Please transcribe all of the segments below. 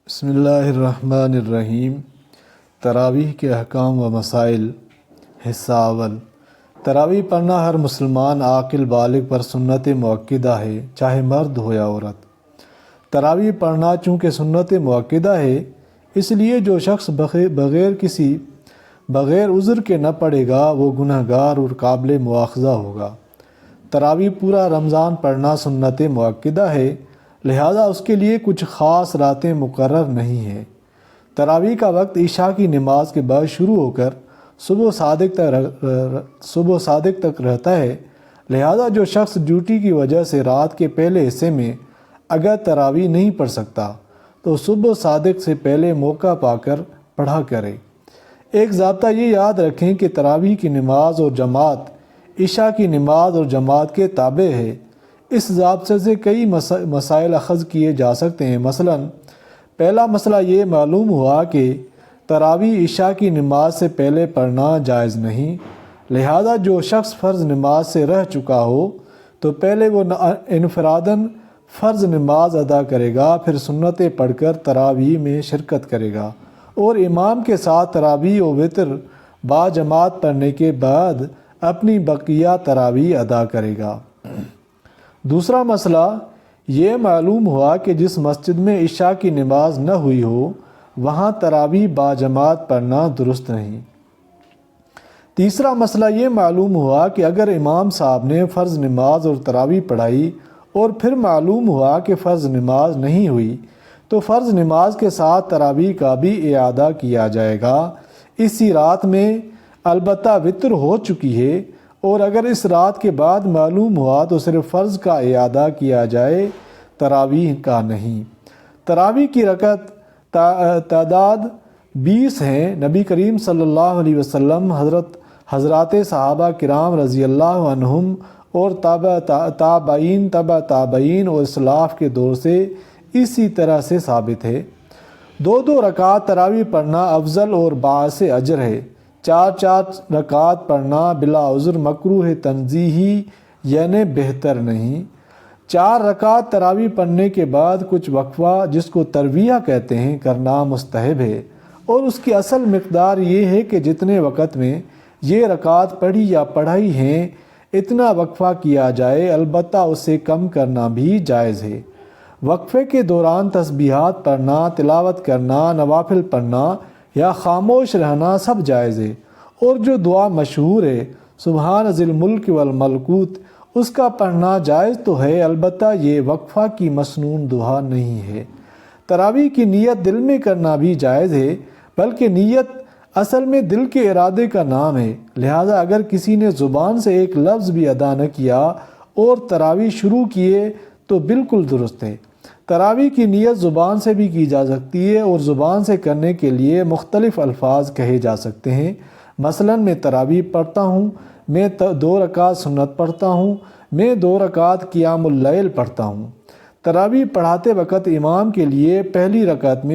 بسم اللہ الرحمن الرحیم۔ تراویح کے احکام و مسائل۔ حصہ اول۔ تراویح پڑھنا ہر مسلمان عاقل بالغ پر سنت مؤکدہ ہے، چاہے مرد ہو یا عورت۔ تراویح پڑھنا چونکہ سنت مؤکدہ ہے، اس لیے جو شخص بغیر عذر کے نہ پڑھے گا وہ گناہ گار اور قابل مواخذہ ہوگا۔ تراویح پورا رمضان پڑھنا سنت مؤکدہ ہے، لہذا اس کے لیے کچھ خاص راتیں مقرر نہیں ہیں۔ تراویح کا وقت عشاء کی نماز کے بعد شروع ہو کر صبح صادق تک رہتا ہے، لہذا جو شخص ڈیوٹی کی وجہ سے رات کے پہلے حصے میں اگر تراویح نہیں پڑھ سکتا تو صبح صادق سے پہلے موقع پا کر پڑھا کرے۔ ایک ضابطہ یہ یاد رکھیں کہ تراویح کی نماز اور جماعت عشاء کی نماز اور جماعت کے تابع ہے۔ اس ضابطے سے کئی مسائل اخذ کیے جا سکتے ہیں۔ مثلا پہلا مسئلہ یہ معلوم ہوا کہ تراویح عشاء کی نماز سے پہلے پڑھنا جائز نہیں، لہذا جو شخص فرض نماز سے رہ چکا ہو تو پہلے وہ انفراداً فرض نماز ادا کرے گا، پھر سنتیں پڑھ کر تراویح میں شرکت کرے گا اور امام کے ساتھ تراویح و وتر با جماعت پڑھنے کے بعد اپنی بقیہ تراویح ادا کرے گا۔ دوسرا مسئلہ یہ معلوم ہوا کہ جس مسجد میں عشاء کی نماز نہ ہوئی ہو وہاں تراویح با جماعت پڑھنا درست نہیں۔ تیسرا مسئلہ یہ معلوم ہوا کہ اگر امام صاحب نے فرض نماز اور تراویح پڑھائی اور پھر معلوم ہوا کہ فرض نماز نہیں ہوئی تو فرض نماز کے ساتھ تراویح کا بھی اعادہ کیا جائے گا۔ اسی رات میں البتہ وتر ہو چکی ہے اور اگر اس رات کے بعد معلوم ہوا تو صرف فرض کا اعادہ کیا جائے، تراویح کا نہیں۔ تراویح کی رکعت تعداد 20 ہیں۔ نبی کریم صلی اللہ علیہ وسلم، حضرات صحابہ کرام رضی اللہ عنہم اور تابعین اور اسلاف کے دور سے اسی طرح سے ثابت ہے۔ 2 رکعت تراویح پڑھنا افضل اور باعث اجر ہے۔ 4 رکعت پڑھنا بلا عذر مکروہ تنزیہی یعنی بہتر نہیں۔ 4 رکعت تراویح پڑھنے کے بعد کچھ وقفہ جس کو ترویہ کہتے ہیں کرنا مستحب ہے، اور اس کی اصل مقدار یہ ہے کہ جتنے وقت میں یہ رکعت پڑھی یا پڑھائی ہیں اتنا وقفہ کیا جائے، البتہ اسے کم کرنا بھی جائز ہے۔ وقفے کے دوران تسبیحات پڑھنا، تلاوت کرنا، نوافل پڑھنا یا خاموش رہنا سب جائز ہے، اور جو دعا مشہور ہے سبحان ذی الملک والملکوت اس کا پڑھنا جائز تو ہے، البتہ یہ وقفہ کی مسنون دعا نہیں ہے۔ تراویح کی نیت دل میں کرنا بھی جائز ہے، بلکہ نیت اصل میں دل کے ارادے کا نام ہے، لہذا اگر کسی نے زبان سے ایک لفظ بھی ادا نہ کیا اور تراویح شروع کیے تو بالکل درست ہے۔ تراویح کی نیت زبان سے بھی کی جا سکتی ہے اور زبان سے کرنے کے لیے مختلف الفاظ کہے جا سکتے ہیں۔ مثلا میں تراویح پڑھتا ہوں، میں 2 رکعت سنت پڑھتا ہوں، میں 2 رکعت قیام اللیل پڑھتا ہوں۔ تراویح پڑھاتے وقت امام کے لیے پہلی رکعت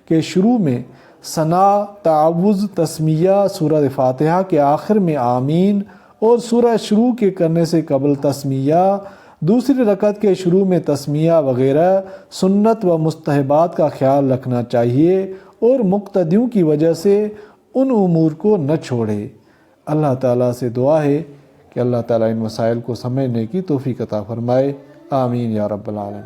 کے شروع میں ثنا، تعوذ، تسمیہ، سورہ فاتحہ کے آخر میں آمین اور سورہ شروع کے کرنے سے قبل تسمیہ، دوسری رکعت کے شروع میں تسمیہ وغیرہ سنت و مستحبات کا خیال رکھنا چاہیے اور مقتدیوں کی وجہ سے ان امور کو نہ چھوڑے۔ اللہ تعالیٰ سے دعا ہے کہ اللہ تعالیٰ ان مسائل کو سمجھنے کی توفیق عطا فرمائے۔ آمین یا رب العالمین۔